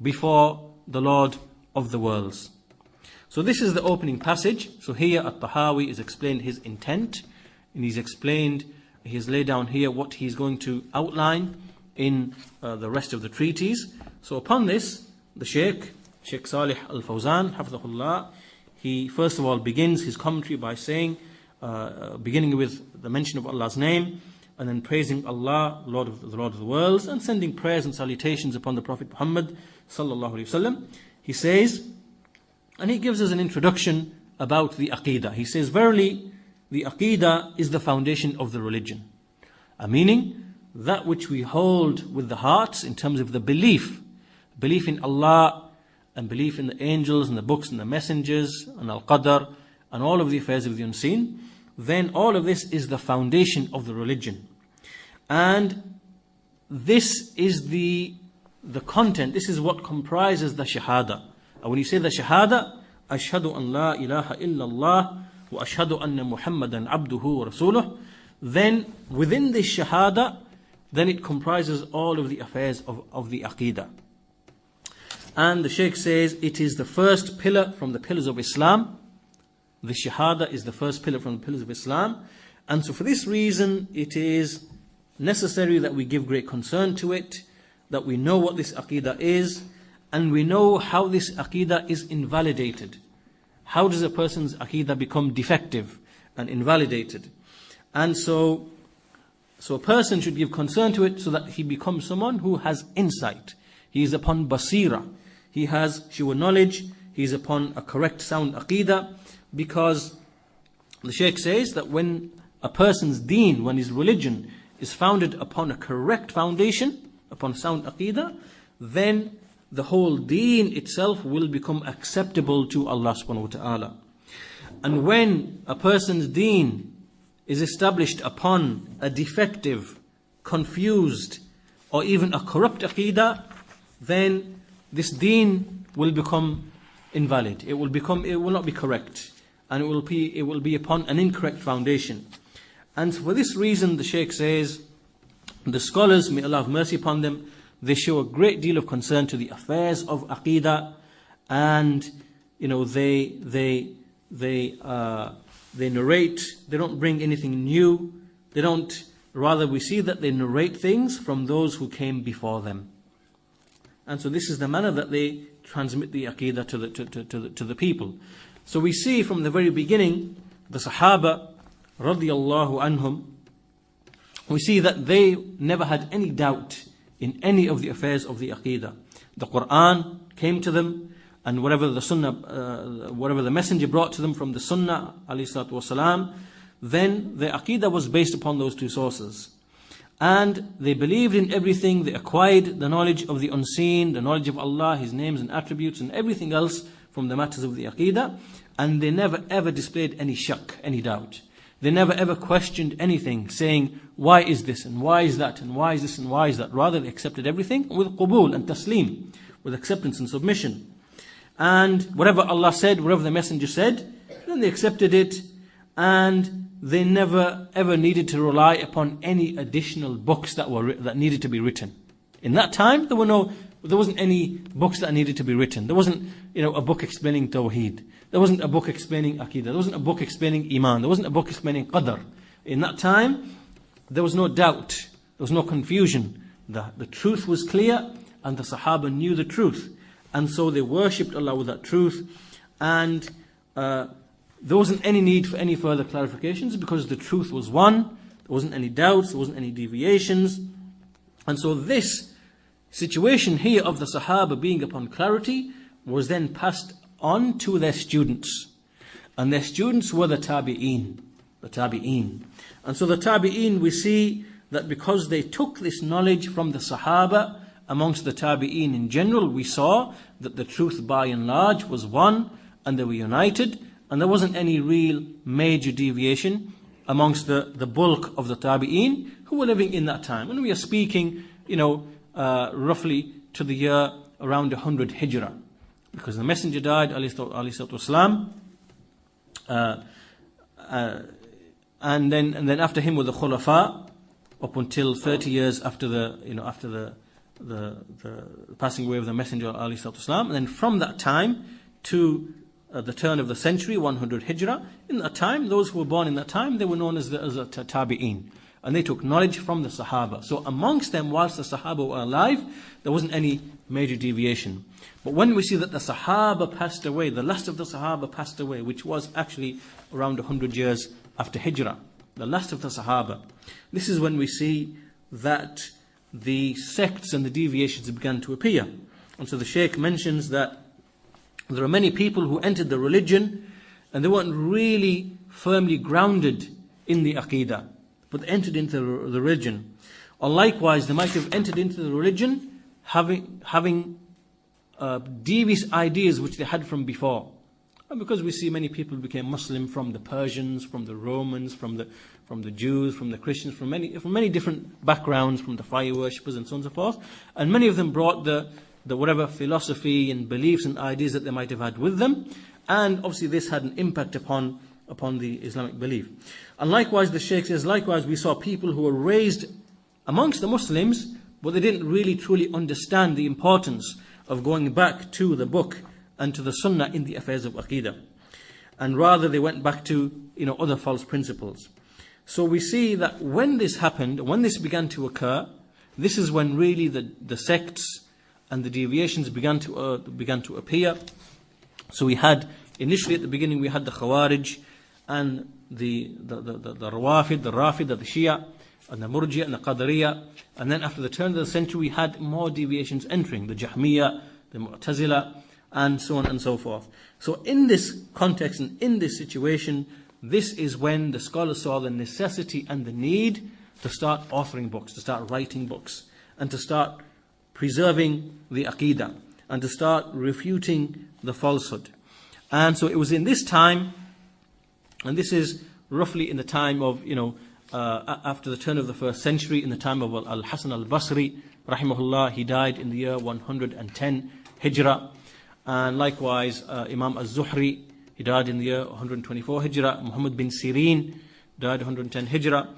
before the Lord of the worlds. So this is the opening passage. So here al Tahawi is explained his intent, and he's laid down here what he's going to outline in the rest of the treatise. So upon this, the Shaykh Saalih al-Fawzaan, hafidhahullah, he first of all begins his commentary by saying, beginning with the mention of Allah's name, and then praising Allah, the Lord of the worlds, and sending prayers and salutations upon the Prophet Muhammad sallallahu alaihi wasallam. He says, and he gives us an introduction about the Aqeedah. He says, verily, the Aqeedah is the foundation of the religion. Meaning, that which we hold with the hearts in terms of the belief in Allah, and belief in the angels and the books and the messengers and al-Qadr and all of the affairs of the unseen, then all of this is the foundation of the religion. And this is the content, this is what comprises the Shahada. And when you say the Shahada, Ashhadu an la ilaha illallah wa ashhadu anna Muhammadan abduhu wa rasuluh, then within this Shahada, then it comprises all of the affairs of the Aqeedah. And the Shaykh says it is the first pillar from the pillars of Islam. The Shahada is the first pillar from the pillars of Islam. And so for this reason, it is necessary that we give great concern to it, that we know what this Aqeedah is, and we know how this Aqeedah is invalidated. How does a person's Aqeedah become defective and invalidated? And so a person should give concern to it so that he becomes someone who has insight. He is upon basira. He has sure knowledge. He is upon a correct sound Aqeedah. Because the Shaykh says that when a person's deen, when his religion is founded upon a correct foundation, upon sound Aqeedah, then the whole deen itself will become acceptable to Allah subhanahu wa ta'ala. And when a person's deen is established upon a defective, confused, or even a corrupt Aqeedah, then this deen will become invalid. It will not be correct. And it will be upon an incorrect foundation. And for this reason, the Shaykh says, the scholars, may Allah have mercy upon them, they show a great deal of concern to the affairs of Aqeedah, and they narrate. They don't bring anything new. Rather we see that they narrate things from those who came before them. And so this is the manner that they transmit the Aqeedah to the people. So we see from the very beginning, the Sahaba, radiyallahu anhum, we see that they never had any doubt in any of the affairs of the Aqeedah. The Quran came to them, and whatever the Sunnah, whatever the Messenger brought to them from the Sunnah, alayhi salatu wasalam, then the Aqeedah was based upon those two sources. And they believed in everything, they acquired the knowledge of the unseen, the knowledge of Allah, His names and attributes, and everything else from the matters of the Aqeedah, and they never ever displayed any shak, any doubt. They never ever questioned anything, saying, why is this, and why is that, and why is this, and why is that. Rather, they accepted everything with qubul and taslim, with acceptance and submission. And whatever Allah said, whatever the Messenger said, then they accepted it, and they never ever needed to rely upon any additional books that needed to be written. In that time, there wasn't any books that needed to be written. There wasn't, a book explaining Tawhid. There wasn't a book explaining Aqeedah. There wasn't a book explaining Iman. There wasn't a book explaining Qadr. In that time, there was no doubt. There was no confusion. The truth was clear, and the Sahaba knew the truth. and so they worshipped Allah with that truth, and there wasn't any need for any further clarifications because the truth was one. There wasn't any doubts, there wasn't any deviations. And so this situation here of the Sahaba being upon clarity was then passed on to their students. And their students were the Tabi'een. The Tabi'een. And so the Tabi'een, we see that because they took this knowledge from the Sahaba, amongst the Tabi'een in general, we saw that the truth by and large was one, and they were united, and there wasn't any real major deviation amongst the bulk of the Tabi'een who were living in that time. And we are speaking, roughly to the year around 100 Hijrah, because the Messenger died, alayhi salatu wasalam, and then after him were the Khulafa, up until 30 years after the passing away of the Messenger alayhi salatu wasalam. And then from that time to the turn of the century, 100 Hijrah, in that time, those who were born in that time, they were known as the Tabi'een. And they took knowledge from the Sahaba. So amongst them, whilst the Sahaba were alive, there wasn't any major deviation. But when we see that the Sahaba passed away, the last of the Sahaba passed away, which was actually around 100 years after Hijrah, the last of the Sahaba, this is when we see that the sects and the deviations began to appear. And so the Shaykh mentions that there are many people who entered the religion and they weren't really firmly grounded in the Aqeedah, but they entered into the religion. Or likewise, they might have entered into the religion having devious ideas which they had from before. And because we see many people became Muslim from the Persians, from the Romans, from the Jews, from the Christians, from many different backgrounds, from the fire worshippers and so on and so forth. And many of them brought the whatever philosophy and beliefs and ideas that they might have had with them. And obviously this had an impact upon the Islamic belief. And likewise, the Shaykh says, likewise we saw people who were raised amongst the Muslims, but they didn't really truly understand the importance of going back to the book and to the Sunnah in the affairs of Aqeedah. And rather they went back to other false principles. So we see that when this happened, when this began to occur, this is when really the sects and the deviations began to appear. So we had, initially at the beginning, we had the Khawarij and the Rawafid, the Rafid, the Shia, and the Murji'a and the Qadariyya. And then after the turn of the century, we had more deviations entering, the Jahmiyyah, the Mu'tazila, and so on and so forth. So in this context and in this situation, this is when the scholars saw the necessity and the need to start authoring books, to start writing books, and to start preserving the Aqeedah, and to start refuting the falsehood. And so it was in this time, and this is roughly in the time of, after the turn of the 1st century, in the time of Al-Hasan al-Basri, rahimahullah, he died in the year 110 Hijrah. And likewise, Imam al-Zuhri, he died in the year 124 Hijrah. Muhammad bin Sirin died 110 Hijrah.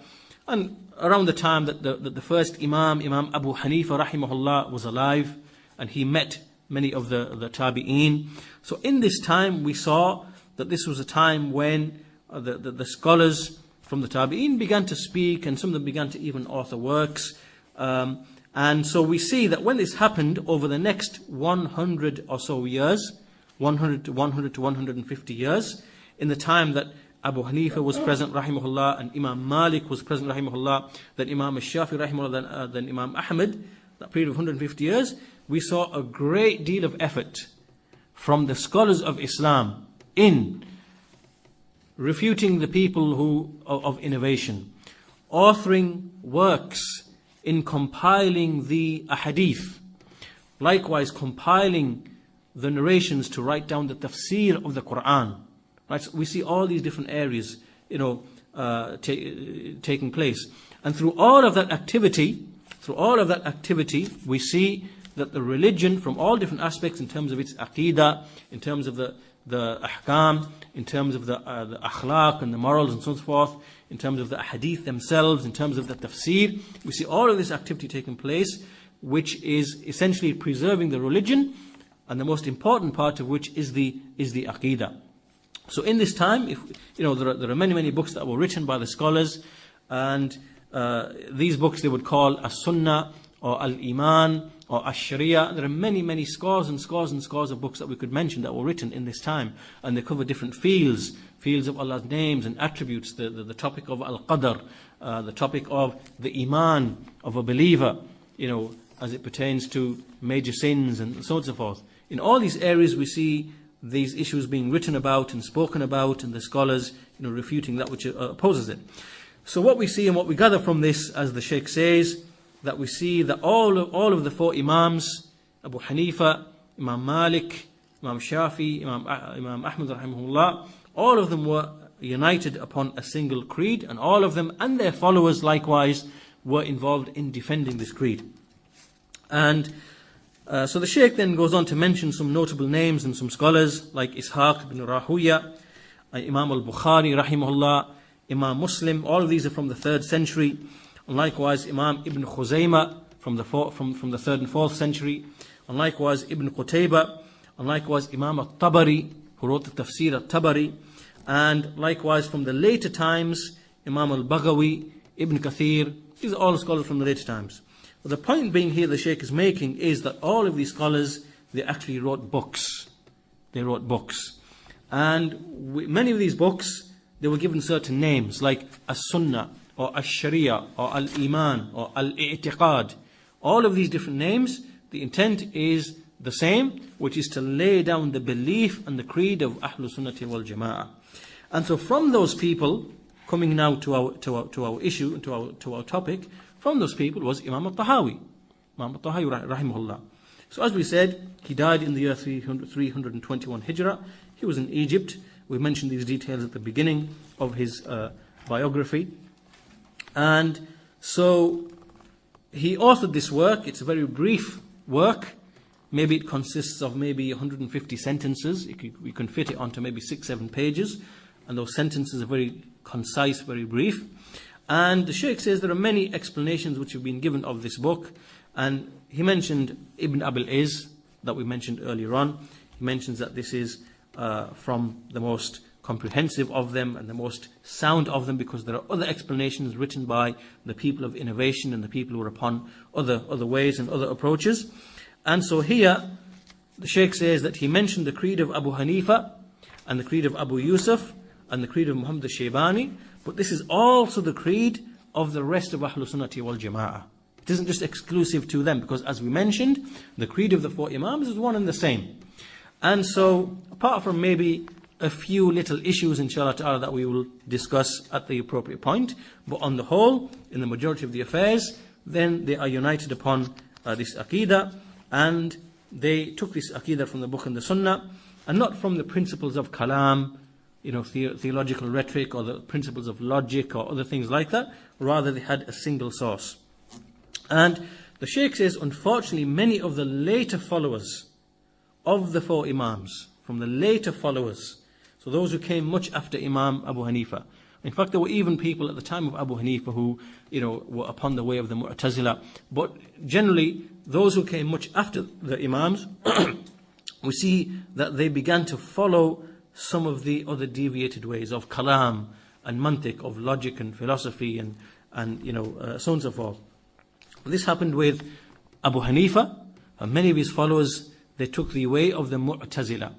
And around the time that the first Imam Abu Hanifa rahimahullah was alive, and he met many of the Tabi'een. So in this time we saw that this was a time when the scholars from the Tabi'een began to speak, and some of them began to even author works. And so we see that when this happened over the next 100 or so years, 100 to 150 years, in the time that Abu Hanifa was present, rahimahullah, and Imam Malik was present, rahimahullah, then Imam al-Shafi, rahimahullah, then Imam Ahmad, that period of 150 years, we saw a great deal of effort from the scholars of Islam in refuting the people of innovation, authoring works, in compiling the ahadith, likewise compiling the narrations to write down the tafsir of the Quran. Right, so we see all these different areas, taking place, and through all of that activity, we see that the religion, from all different aspects, in terms of its aqeedah, in terms of the ahkam, in terms of the akhlaq and the morals and so forth, in terms of the hadith themselves, in terms of the tafsir, we see all of this activity taking place, which is essentially preserving the religion, and the most important part of which is the aqeedah. So in this time, there are many books that were written by the scholars, and these books they would call al-Sunnah or al-Iman or ash-Sharia. There are many scores and scores and scores of books that we could mention that were written in this time, and they cover different fields of Allah's names and attributes, the topic of al-Qadr, the topic of the Iman of a believer, as it pertains to major sins and so on and so forth. In all these areas we see these issues being written about and spoken about, and the scholars refuting that which opposes it. So what we see and what we gather from this, as the Shaykh says, that we see that all of the four Imams, Abu Hanifa, Imam Malik, Imam Shafi, Imam Ahmad rahimahullah, all of them were united upon a single creed, and all of them and their followers likewise were involved in defending this creed. And so the Shaykh then goes on to mention some notable names and some scholars like Ishaq ibn Rahuya, Imam al-Bukhari rahimahullah, Imam Muslim. All of these are from the 3rd century. And likewise Imam Ibn Khuzaymah from the 3rd and 4th century. And likewise Ibn Qutaybah. And likewise Imam al-Tabari, who wrote the Tafsir al-Tabari. And likewise from the later times, Imam al-Baghawi, Ibn Kathir. These are all scholars from the later times. But the point being here the Shaykh is making is that all of these scholars, they actually wrote books. They wrote books. And many of these books, they were given certain names like as-Sunnah, or ash-Sharia, or al-Iman, or al-I'tiqad. All of these different names, the intent is the same, which is to lay down the belief and the creed of Ahlus Sunnati wal Jama'ah. And so from those people, coming now to our issue and to our topic, from those people was Imam al Tahawi. Imam al Tahawi rahimahullah. So as we said, he died in the year 321 Hijrah. He was in Egypt. We mentioned these details at the beginning of his biography. And so he authored this work. It's a very brief work. Maybe it consists of maybe 150 sentences. We can fit it onto maybe 6-7 pages. And those sentences are very concise, very brief. And the Shaykh says there are many explanations which have been given of this book. And he mentioned Ibn Abil Iz, that we mentioned earlier on. He mentions that this is from the most comprehensive of them and the most sound of them, because there are other explanations written by the people of innovation and the people who are upon other ways and other approaches. And so here, the Shaykh says that he mentioned the creed of Abu Hanifa and the creed of Abu Yusuf and the creed of Muhammad al-Shaybani, but this is also the creed of the rest of Ahlus Sunnati wal Jama'ah. It isn't just exclusive to them, because as we mentioned, the creed of the four Imams is one and the same. And so, apart from maybe a few little issues, inshallah ta'ala, that we will discuss at the appropriate point, but on the whole, in the majority of the affairs, then they are united upon this Aqeedah, and they took this Aqeedah from the book and the Sunnah, and not from the principles of Kalam, theological rhetoric, or the principles of logic, or other things like that. Rather, they had a single source. And the Shaykh says, unfortunately, many of the later followers of the four Imams, from the later followers, so those who came much after Imam Abu Hanifa. In fact, there were even people at the time of Abu Hanifa who, were upon the way of the Mu'tazila. But generally, those who came much after the Imams, we see that they began to follow some of the other deviated ways of kalam and mantiq, of logic and philosophy and so on and so forth. This happened with Abu Hanifa, and many of his followers, they took the way of the Mu'tazila.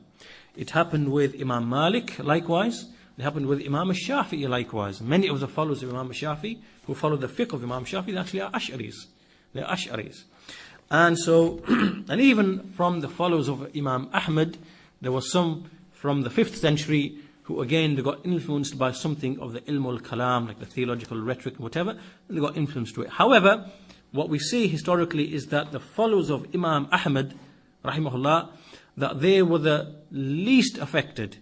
It happened with Imam Malik, likewise. It happened with Imam al-Shafi'i, likewise. Many of the followers of Imam al-Shafi'i, who followed the fiqh of Imam al-Shafi'i, they actually are Ash'aris. They're Ash'aris. And so, and even from the followers of Imam Ahmad, there were some from the 5th century who again, they got influenced by something of the ilm al-kalam, like the theological rhetoric and whatever, and they got influenced to it. However, what we see historically is that the followers of Imam Ahmad, rahimahullah, that they were the least affected.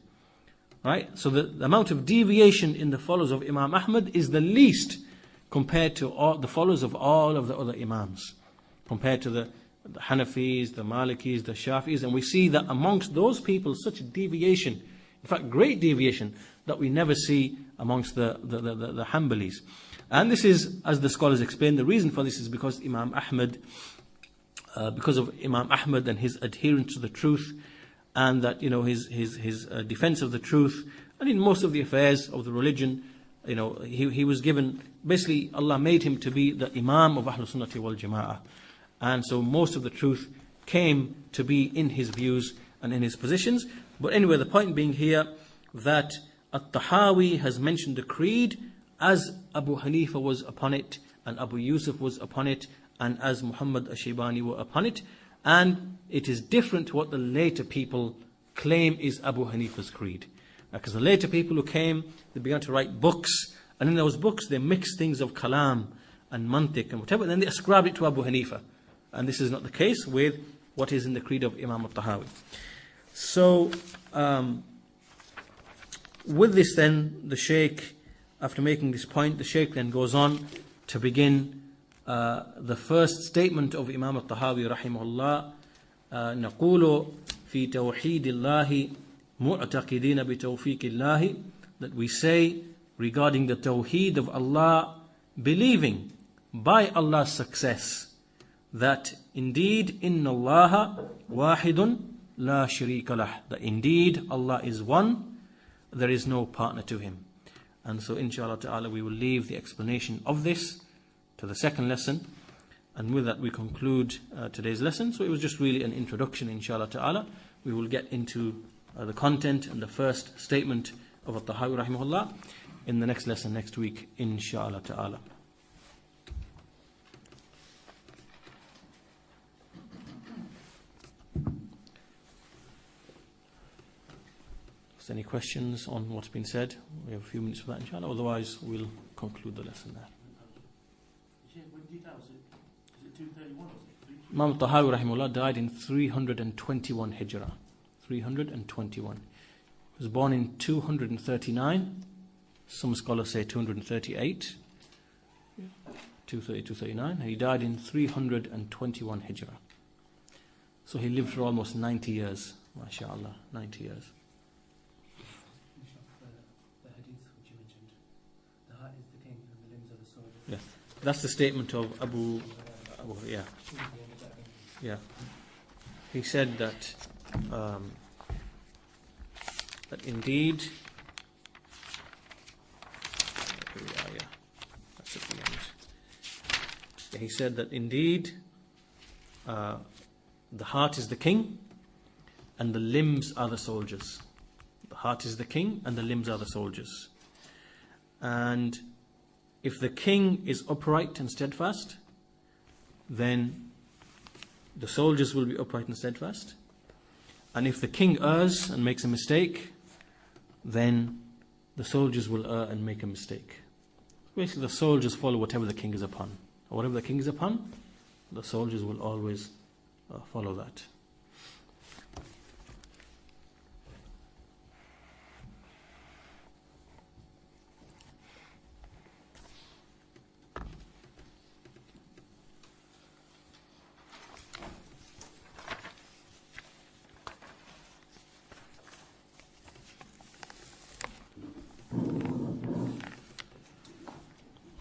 Right? So the amount of deviation in the followers of Imam Ahmad is the least compared to all the followers of all of the other Imams. Compared to the Hanafis, the Malikis, the Shafis. And we see that amongst those people, such a deviation, in fact, great deviation, that we never see amongst the Hanbalis. And this is, as the scholars explain, the reason for this is because Imam Ahmad, because of Imam Ahmad and his adherence to the truth, and that his defense of the truth, and in most of the affairs of the religion, he was given, basically Allah made him to be the Imam of Ahlus Sunnati wal Jama'ah. And so most of the truth came to be in his views and in his positions. But anyway, the point being here that al-Tahawi has mentioned the creed as Abu Hanifa was upon it, and Abu Yusuf was upon it, and as Muhammad ash-Shaybani were upon it. And it is different to what the later people claim is Abu Hanifa's creed. Because the later people who came, they began to write books, and in those books they mixed things of kalam and mantiq and whatever, and then they ascribed it to Abu Hanifa. And this is not the case with what is in the creed of Imam al Tahawi. So, with this then, the Shaykh, after making this point, the Shaykh then goes on to begin the first statement of Imam al Tahawi rahimahullah. نقول في توحيد الله معتقدين بتوفيق الله, that we say regarding the Tawhid of Allah, believing by Allah's success, that indeed inna Allah wahidun la sharika lah, that indeed Allah is one, there is no partner to him. And so inshallah ta'ala we will leave the explanation of this to the second lesson, and with that we conclude today's lesson. So it was just really an introduction, inshallah ta'ala. We will get into the content and the first statement of al-Tahawi rahimahullah in the next lesson next week, inshallah ta'ala. Any questions on what's been said? We have a few minutes for that, inshallah. Otherwise, we'll conclude the lesson there. Imam al Tahawi rahimahullah died in 321 Hijrah. 321. He was born in 239. Some scholars say 238. 230, 239. And he died in 321 Hijrah. So he lived for almost 90 years. MashaAllah, 90 years. Yeah, that's the statement of Abu yeah. Yeah. He said that that indeed that's at the end. Yeah, he said that indeed the heart is the king and the limbs are the soldiers. The heart is the king and the limbs are the soldiers. And if the king is upright and steadfast, then the soldiers will be upright and steadfast. And if the king errs and makes a mistake, then the soldiers will err and make a mistake. Basically, the soldiers follow whatever the king is upon. Or whatever the king is upon, the soldiers will always follow that.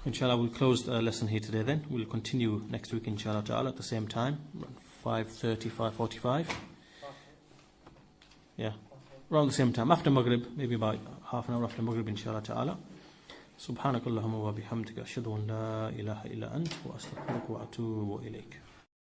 Inshallah, we'll close the lesson here today then. We'll continue next week, inshallah ta'ala, at the same time, 5:30, 5:45. Yeah, around the same time, after Maghrib, maybe about half an hour after Maghrib, inshallah ta'ala. Subhanakallahumma wa bihamdika ashhadu an la ilaha illa ant wa astaghfiruka wa atubu ilayk.